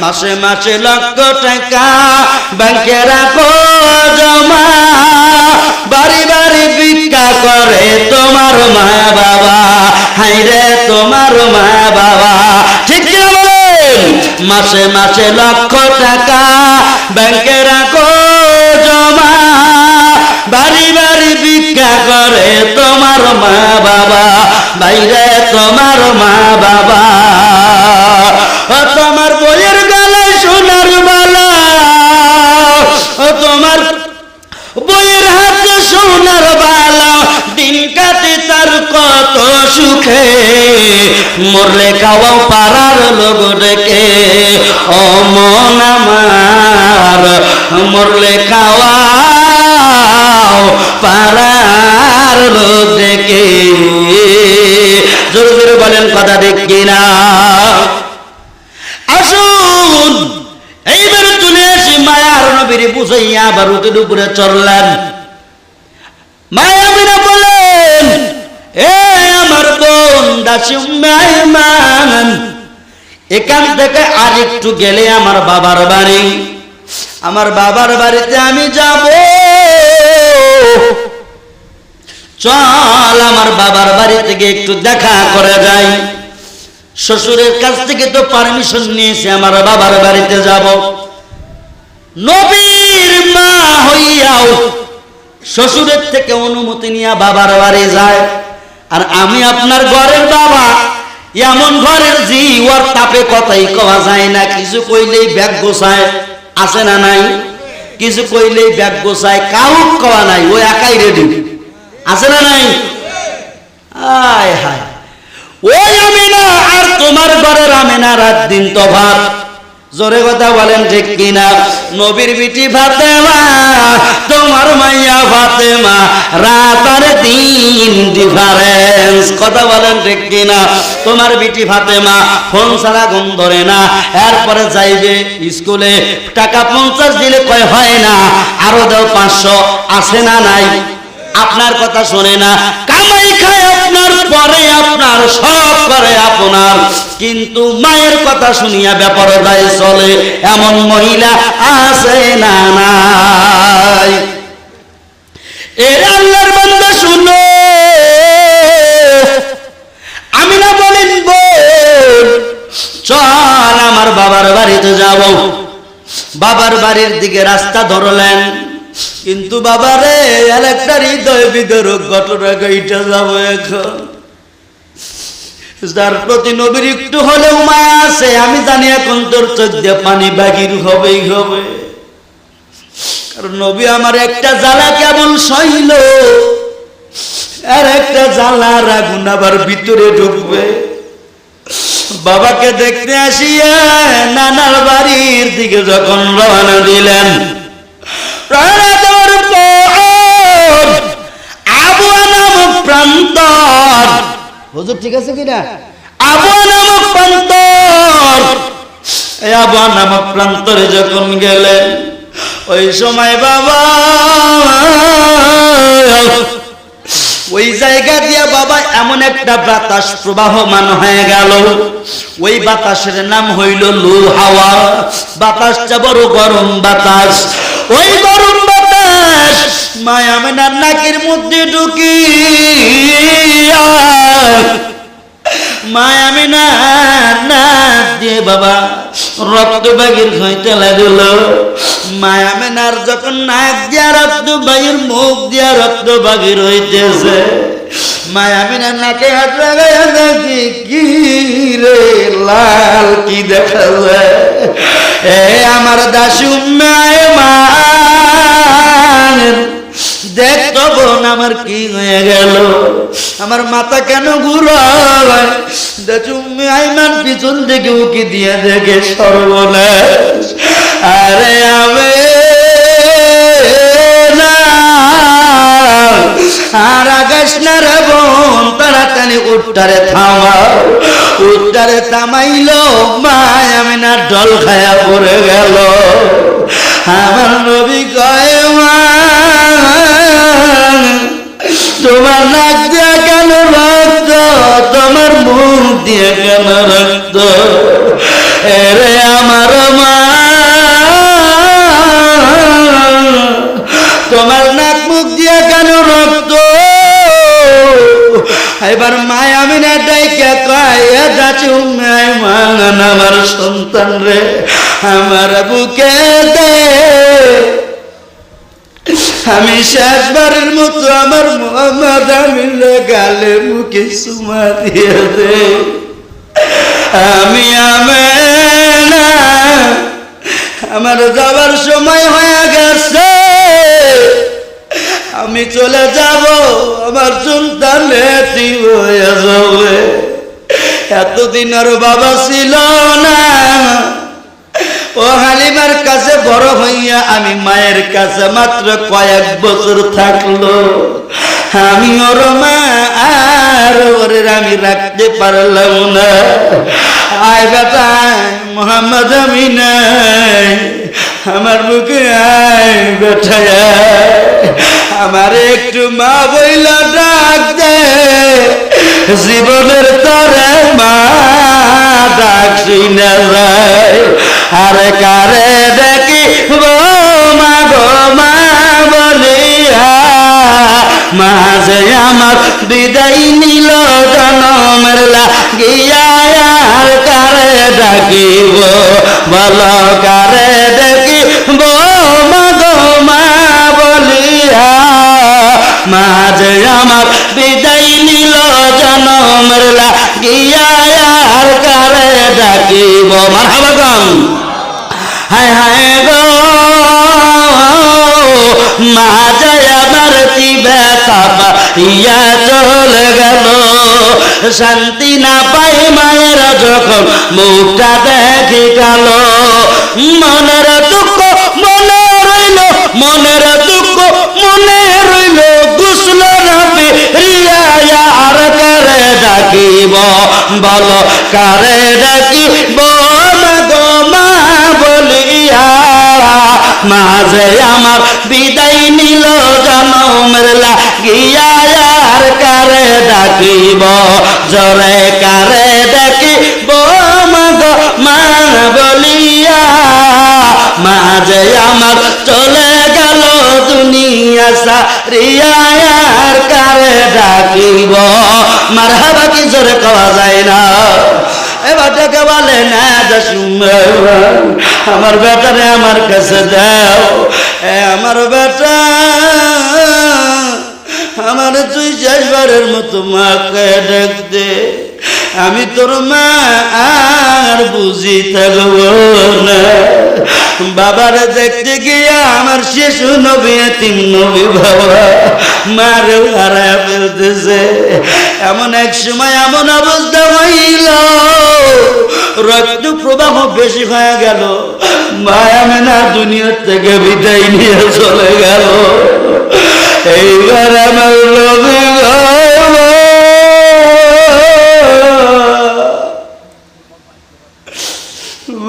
Speaker 1: মাসে মাসে লক্ষ টাকা ব্যাংকে রাখো জমা, বাড়ি বাড়ি ভিক্ষা করে তোমার মা বাবা, হাইরে তোমার মা বাবা। ঠিক কি বলেন? মাসে মাসে লক্ষ টাকা ব্যাংকে রাখো জমা, বাড়ি বাড়ি ভিক্ষা করে তোমার মা বাবা, বাইরে তোমার মা বাবা। ও তোমার বইয়ের গলায় সোনার মালা, ও তোমার বইয়ের হাতে সোনার বালা, দিন কাটে তার কত সুখে, মরলে খাওয়াও পাড়ার লোক ডেকে ও মন আমার, মরলে খাওয়াও পাড়ার লোক ডেকে। জোরে জোরে বলেন কথা ঠিক কিনা? আসুন এইবার চলে আসি মায়ার নবীর বুঝাইয়া আবার উঠে উপরে চললেন। মায়াবিরা বলেন, এ আমার বোন দাসী উম্মে আইমান, এখান থেকে আর একটু গেলে আমার বাবার বাড়ি, আমার বাবার বাড়িতে আমি যাব, চল আমার বাবার বাড়ি থেকে একটু দেখা করে যাই। শ্বশুরের কাছ থেকে তো পারমিশন নিয়েছে আমার বাবার বাড়িতে যাব। নবীর মা হইয়াও শ্বশুরের থেকে অনুমতি নিয়ে বাবার বাড়ি যায়। আর আমি আপনার ঘরের বাবা, এমন ঘরের জি ওর তাপে কথাই কওয়া যায় না, কিছু কইলেই ব্যাগ গোছায়, আছে না নাই? কিছু কইলেই ব্যাগ গোছায়, কাউক কওয়া নাই, ও একাই রেডি, আছে না নাই? আয় হায়, ওই আমিনা আর তোমার ঘরের আমিনা রাত দিন তফাৎ। জোরে কথা বলেন ঠিক কিনা? নবীর বিটি ফাতেমা, তোমার মাইয়া ফাতেমা, রাত আর দিন ডিফারেন্স। কথা বলেন ঠিক কিনা? তোমার বিটি ফাতেমা ফোন ছাড়া ঘুম ধরে না, এরপরে যাইবে স্কুলে, টাকা 50 দিলে কয় হয় না, আরো দাও 500, আছে না নাই? আপনার কথা শোনে না, কামাই খায় আপনার, পরে আপনার, সব করে আপনার, কিন্তু মায়ের কথা শুনিয়া বেপরদায় চলে, এমন মহিলা আছে না নাই? এর আল্লাহর বান্দা শুনো, আমি না বলেন বোন চল আমার বাবার বাড়িতে যাব। বাবার বাড়ির দিকে রাস্তা ধরলেন, কিন্তু বাবারে আর একটা হৃদয় বিদারক ঘটনা গাইটা যাবো এখন, যার প্রতি নবীর একটু হলেও মায়া আছে, আমি জানি এখন তোর চোখ দিয়ে পানি বাগির হবেই হবে। কারণ নবী আমার একটা জ্বালা কেমন সইল, আর একটা জ্বালার আগুন আবার ভিতরে ঢুকবে। বাবাকে দেখতে আসিয়া নানার বাড়ির দিকে যখন রওনা দিলেন, রওনা দেওয়ার পর আবুয়া নামক প্রান্তর, হুজুর ঠিক আছে কিনা? আবুয়া নামক প্রান্তর, এই আবুয়া নামক প্রান্তরে যখন গেলেন, ওই সময় বাবা ওই জায়গা দিয়ে বাবা এমন একটা বাতাস প্রবাহমান হয়ে গেল, ওই বাতাসের নাম হইল লু হাওয়া। বাতাসটা বড় গরম বাতাস, ওই গরম বাতাস মায়া আমিনার নাকের মধ্যে ঢুকিয়া মায়া আমিনার নাক দিয়ে বাবা রক্ত বাগির হইতে লাগল। মায়া আমিনার যখন নাক দিয়া রক্ত বাগির, মুখ দিয়া রক্ত বাগির হইতেছে, মায়া আমিনার নাকে হাত লাগাইয়া দেখি কি রে লাল কি দেখা যায়। এ আমার দাসী উম্মে আইমান, দেখ তো বোন আমার কি হয়ে গেল, আমার মাথা কেন ঘুরায়। উম্মে আইমান পিছন থেকে উকি দিয়ে দেখে সর্বনাশ। আরে আমি আর আগাস না রে বোন, তাড়াতাড়ি উঠটারে থামাও। উঠটারে থামাইলো, মায় আমি না ডল খায়া পড়ে গেল। আমার নবী কয় মা তোমার নাক দিয়ে কেন রক্ত, তোমার মুখ দিয়ে কেন রক্ত। এরে আমার মা তোমার নাক মুখ দিয়ে কেন রক্ত। এবার মায় আমি না ডাইকে কয় যাচ্ছি উম্মে আইমান আমার সন্তান রে আমার বুকে দে। আমি শেষবারের মতো আমার মোহাম্মদ আমিনের গালে মুখে চুমা দিয়ে দে। আমি আমেনা আমার যাবার সময় হয়ে গেছে, আমি চলে যাব, আমার সন্তান এতিম হয়ে যাবে। এতদিন আর বাবা ছিল না, ও হালিমার কাছে বড় হইয়া আমি মায়ের কাছে মাত্র কয়েক বছর থাকলো। আমি ওর মা আর ওরে আমি রাখতে পারলাম না। আয় বেটা মোহাম্মদ আমিনা আমার বুকে আয় বেটা, আমার একটু মা বইলা ডাক দে। জীবনের তরে মা ডাক শুনে যায়, আরে কারে দেখি মা গো মা বলিয়া। মাঝে আমার বিদায় নিল জনমের লাগিয়া, আর কারে ডাকিব বল কারে দেখিব মা গো মা বলিয়া। মাঝে আমার বিদায় নিল জনমের লাগিয়া, আর কারে ডাকিব মারহাবা গান। হায় হায় গো মা যায় আমার দিবে তাপা ইয়া চলে গেল। শান্তি না পাই মায়ের যখন মুখটা দেখি গেল। মনের দুঃখ মনে রইল, মনের দুঃখ মনে রইল, গুসল নবী রিয়া আর কারে ডাকিব বল কারে ডাকিব গো মা বলিয়া। মাঝে আমার বিদায় নিল জনমের লাগিয়া, আর কারে ডাকিব জরে কারে ডাকিব মা গো মা বলিয়া। মাঝে আমার চলে গেল দুনিয়া সারিয়া, আর কারে ডাকিব মারহাবা কি জোরে কওয়া যায় না। এবার ডেকে বলে না আমার বেটারে আমার কাছে দাও। আমার বেটা আমার তুই শেষবারের মতো মাকে ডাক দে, আমি তোর মা আর বুঝি থাকবো না। বাবারে দেখতে গিয়া আমার শিশু নবী এতিম নবী বাবা মারেও হারায় ফেলতেছে। এমন এক সময় এমন অবস্থা হইল, রক্ত প্রবাহ বেশি হয়ে গেল, মায়া মেনা দুনিয়ার থেকে বিদায় নিয়ে চলে গেল। এইবার আমার নবী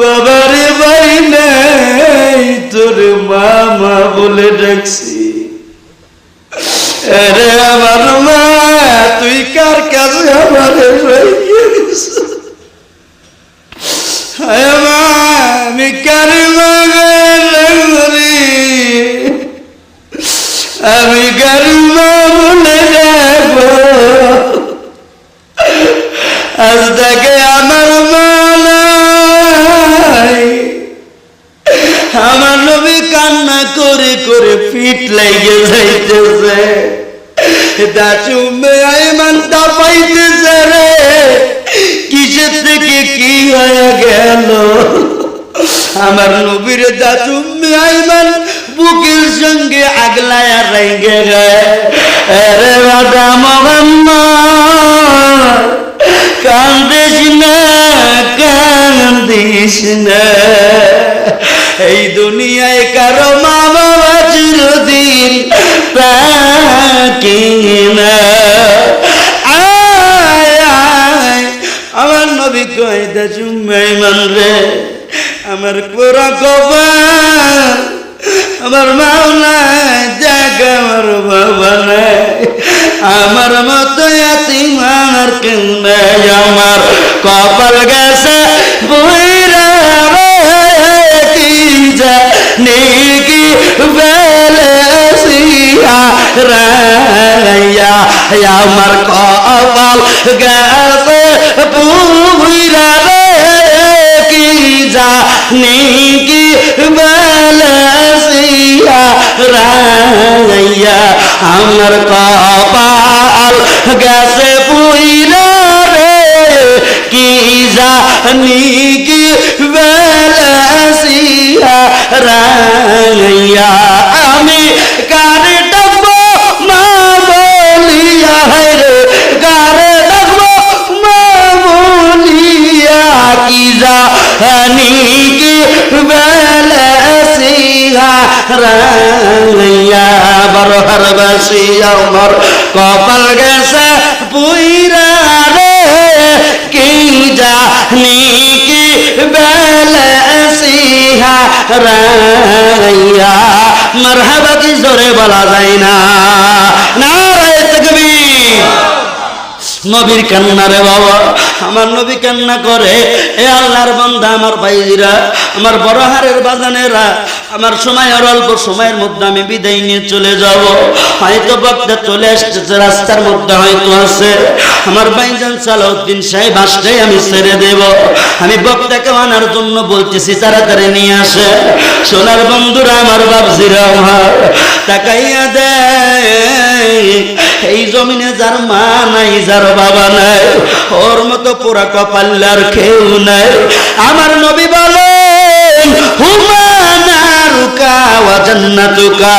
Speaker 1: বাবারে ভাই নেই তোর মামা বলে ডাকছি। আরে আমার মা তুই কার কাছে আমারে রেখে গেছিস? আমি কার আমি কার মা বলে ডাকবো? আজ থেকে আমার মা নাই। আমার নবী কান্না করে করে পিঠ লেগে যাইতেছে। দাচু উম্মে আইমান পাইতেছে রে, কিসের থেকে কি হয়ে গেল। আমার নবীর দাচু উম্মে আইমান বুকের সঙ্গে আগলায় রেগে গে রে বাবা মোহাম্মদ কান্দিস না কান্দিস না এই দুনিয়ায় কারো মা বাবা চিরদিন থাকে না আমার নবী কইতা চুম্মাই মান রে আমার পুরা কপাল আমার মাও নাই দেখ আমার বাবা নাই আমার মতো এতিম আর কেউ নাই আমার কপাল গেছে বইরা কি জানি কি বেলেসিয়া রাইয়া আমার কপাল গেছে বইরা কি জানি কি বেলেসিয়া রাইয়া আমার কপাল গেছে বইরা কি জানি কি বেলেসিয়া রাইয়া আমি কারে ডাকবো মা বলিয়া রে কারে ডাকবো মা বলিয়া কি জানি কি বেলেসিয়া রাইয়া বরহর বাসি আমার কপাল গেছে পুইরা রে কি জানি কি বেলেসিয়া রাইয়া মারহাবা কি জোরে বলা যায় না নারায়ে তাকবীর নবীর কান্না রে বাবা আমার নবী কান্না করে এ আল্লাহর বান্দা আমার ভাইরা আমার বড় হারের বাজানেরা আমার সময় আর অল্প সময়ের মধ্যে আমি বিদায় নিয়ে চলে যাব হয়তো বক্তা চলে আসছে রাস্তার মধ্যে হয়তো আছে আমার ভাইজান সালাউদ্দিন সাহেব আসলেই আমি ছেড়ে দেব আমি বক্তাকে আনার জন্য বলতেছি তাড়াতাড়ি নিয়ে আসে সোনার বন্ধুরা আমার বাপজিরা আমার তাকাইয়া দে এই জমিনে যার মা নাই যার বাবা নাই ওর মতো পুরা কপাল আর কেউ নাই আমার নবী বলেন হুমানারুকা ওয়া জান্নাতুকা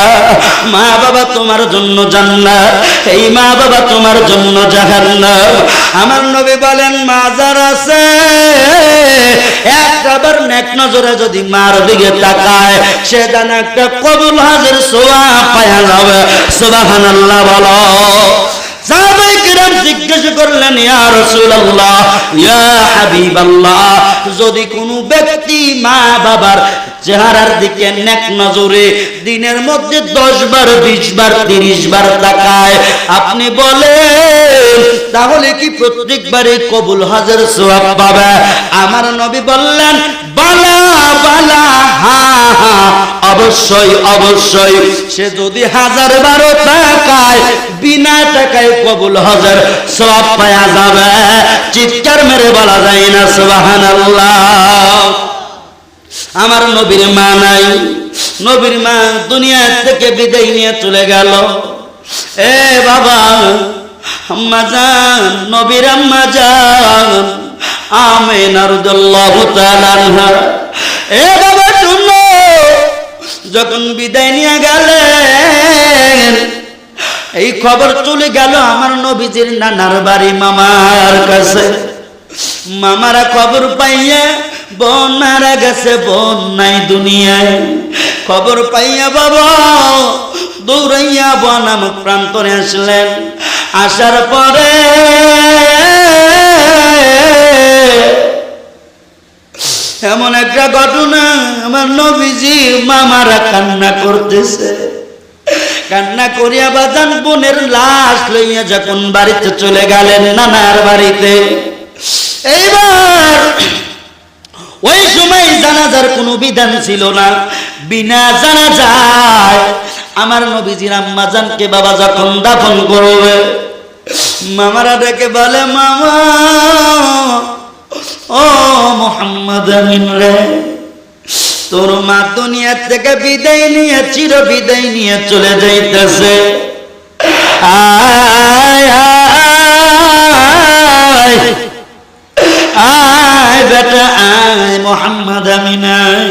Speaker 1: মা বাবা তোমার জন্য জান্নাত এই মা বাবা তোমার জন্য জাহান্নাম আমার নবী বলেন মা যার আছে একবার নেক নজরে যদি মার দিকে তাকায় সে যেন একটা কবুল হাজের সওয়াব পায়া যাবে সুবহানাল্লাহ বলো সাহাবায়ে কিরাম জিজ্ঞাসা করলেন ইয়া রাসূলুল্লাহ ইয়া হাবিবাল্লাহ যদি কোনো ব্যক্তি মা বাবার চেহারার দিকে নেক নজরে দিনের মধ্যে 10 বার 20 বার 30 বার তাকায় আপনি বলেন তাহলে কি প্রত্যেকবারে কবুল হজের সওয়াব পাবে আমার নবী বললেন বালা বালা হা হা অবশ্যই অবশ্যই সে যদি 1000 বার তাকায় বিনা টাকায় কবুল হজের সওয়াব পাওয়া যাবে চিৎকার মেরে বলা যায় না সুবহানাল্লাহ আমার নবীর মা নাই নবীর মা দুনিয়া থেকে বিদায় নিয়ে চলে গেল এ বাবা আম্মা জান নবীর আম্মা জান আমিনা রাদিয়াল্লাহু তাআলা আনহা এ বাবা শুনো যখন বিদায় নিয়ে গেলেন এই খবর চলে গেল আমার নবীজির নানার বাড়ি মামার কাছে মামারা খবর পাইয়া বোন মারা গেছে বোন নাই দুনিয়ায় খবর পাইয়া বাবা দৌড়াইয়া বনামক প্রান্তরে আসলেন আসার পরে এমন একটা ঘটনা আমার নবীজি মামারা কান্না করতেছে কান্না করিয়া বাজান বোনের লাশ লইয়া যখন বাড়িতে চলে গেলেন নানার বাড়িতে এইবার ওই সময় জানাজার কোনো বিধান ছিল না বিনা জানাজায় আমার নবীজির আম্মা জানকে বাবা যখন দাফন করবে মামারা ডেকে বলে মামা ও মুহাম্মদ আমিন রে তোর মা দুনিয়া থেকে বিদায় নিয়ে চির বিদায় নিয়ে চলে যাইতেছে আয় আয় আয় বেটা আয় মুহাম্মদ আমিন আয়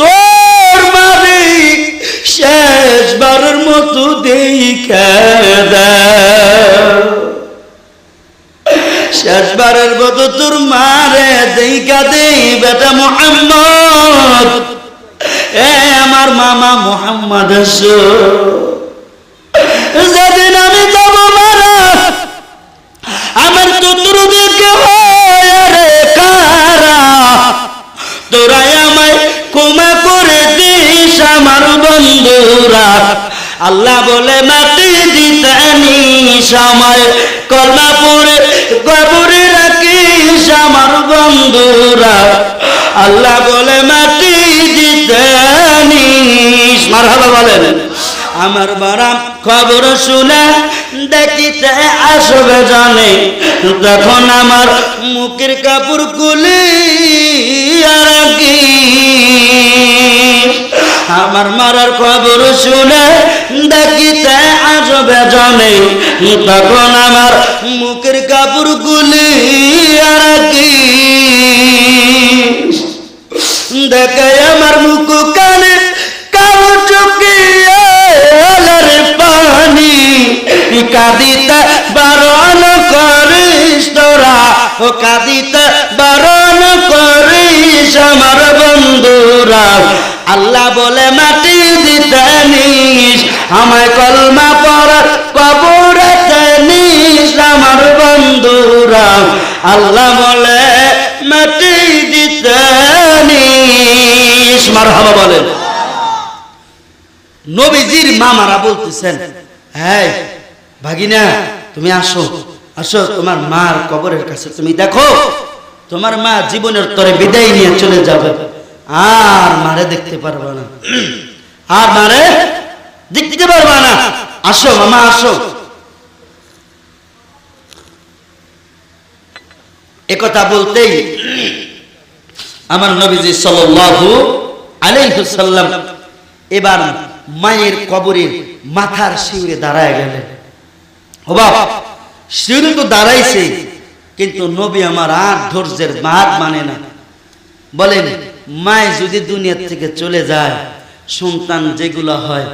Speaker 1: তোর মালিক শেষবারের মতো তোর মারে দেখা দেই বেটা মুহাম্মদ, এ আমার মামা মুহাম্মদ এসো। যেদিন আমি যাব মারা, আমার চতুর্দিকে রে কারা, তোরাই আমায় ক্ষমা করে দিস আমার বন্ধুরা। আল্লাহ বলে মাটি দিতে নিস আমায়, কলমা পড়ে কবরে রাখিস আমার বন্ধুরা। আল্লাহ বলে মাটি দিতে নিস। মারহাবা বলেন। আমার বারাম খবর শুনে দেখিতে আসবে জানে, তখন আমার মুখের কাপড় খুলে আর কি আমার মারার খবর শুনে দেখিতে আসবে জানে, তখন আমার মুখের কাপড় খুলে আর কি দেখে আমার মুখ কানে কালো চোখে পানি কাঁদিতে বারণ করিস তোরা, ও কাঁদিতে বারণ করিস আমার বন্ধুরা। আল্লাহ বলে মাটি দিতে নিস আমায়, কলমা পড়ার কবরেতে নিস আমার বন্ধুরা। আল্লাহ বলে মাটি দিতে নিস। মারহাবা বলেন। নবীজির মামারা বলতেছেন, হ্যাঁ ভাগিনা তুমি আসো আসো, তোমার মার কবরের কাছে তুমি দেখো, তোমার মা জীবনের তরে বিদায় নিয়ে চলে যাবে, আর মারে দেখতে পারবে না, আর মারে দেখতে পারবে না। আসো মামা আসো। একথা বলতেই আমার নবীজি সাল্লাল্লাহু আলাইহি ওয়াসাল্লাম এবার মায়ের কবরের মাথার শিউরে দাঁড়ায় গেলেন। ও বাবা, শিউরে তো দাঁড়াইছে, কিন্তু নবী আমার আর ধৈর্যের বাদ মানে না। বলেন, মায় যদি দুনিয়া থেকে চলে যায়, সন্তান যেগুলো হয়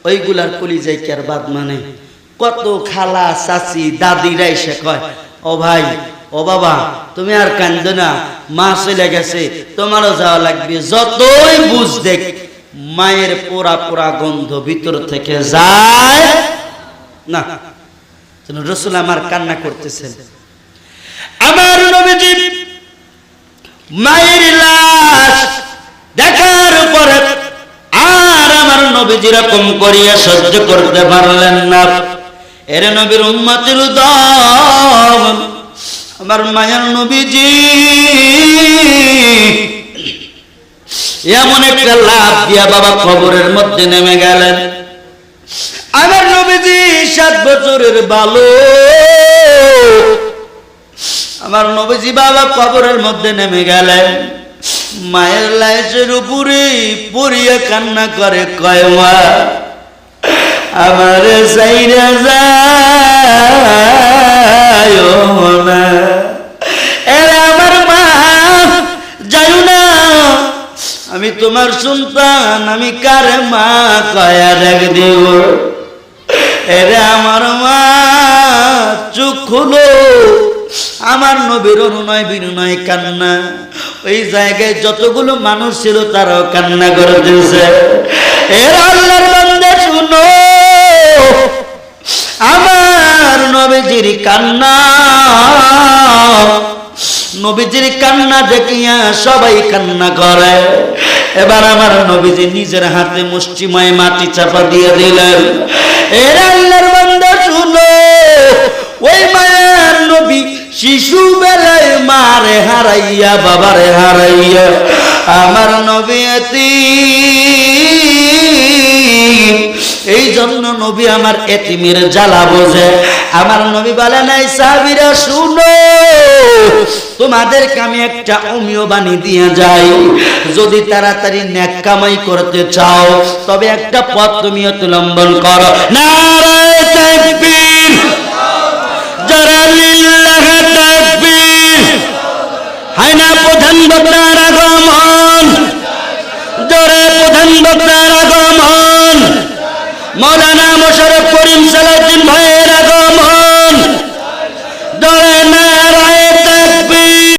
Speaker 1: ওইগুলার কলিজায় কি আর বাদ মানে? কত খালা চাচি দাদিরা এসে কয়, ও ভাই ও বাবা তুমি আর কান্দো না, মা চলে গেছে, তোমারও যাওয়া লাগবে। যতই বুঝ দেখ, মায়ের পোড়া পোড়া গন্ধ ভিতর থেকে যায় না। রাসূল আমার কান্না করতেছেন। আমার নবীজি মায়ের লাশ দেখার পরে আর আমার নবীজি এরকম করিয়া সহ্য করতে পারলেন না। এর নবীর উম্মতের দম, আমার মায়ের নবীজি এমন একটা লাভ দিয়া বাবা কবরের মধ্যে নেমে গেলেন। আমার নবীজি 7 বছরের বালক, আমার নবীজি বাবা কবরের মধ্যে নেমে গেলেন। মায়ের লাশের উপরে পড়িয়া কান্না করে, কয় মা আমার সাইরা যায় না, এরা আমার মা যাই না, আমি তোমার সন্তান, আমি কারে মা কয়া দেখ দেব। এরে আমার মা চোখ খুলো। আমার নবীর অনুনয় বিনয় কান্না, ওই জায়গায় যতগুলো মানুষ ছিল তারাও কান্না করে দিয়েছে। এর আল্লাহর বান্দা শুনো, আমার নবীজির কান্না, নবীজির কান্না দেখিয়া সবাই কান্না করে। এবার আমার নবীজি নিজের হাতে মুষ্টিময় মাটি চাপা দিয়ে দিলেন। এর আল্লাহর বান্দা শুনো, ওই মায়ের নবী শিশু বেলায় মারে হারাইয়া বাবারে হারাইয়া আমার নবী এতিম। এই জন্য নবী আমার এতিমের জ্বালা বোঝে। আমার নবী বলে নাই, সাহাবীরা শুনো, তোমাদেরকে আমি একটা অমিয় বাণী দিয়ে যাই, যদি তাড়াতাড়ি নেক কামাই করতে চাও তবে একটা পথ তুমি অবলম্বন করো। নারায়ে তাকবীর, যারা লিল্লাহ তাকবীর। হায়না প্রধান বক্তার আগমন, জোরে প্রধান বক্তার আগমন। মৌলানা মোশাররফ করিম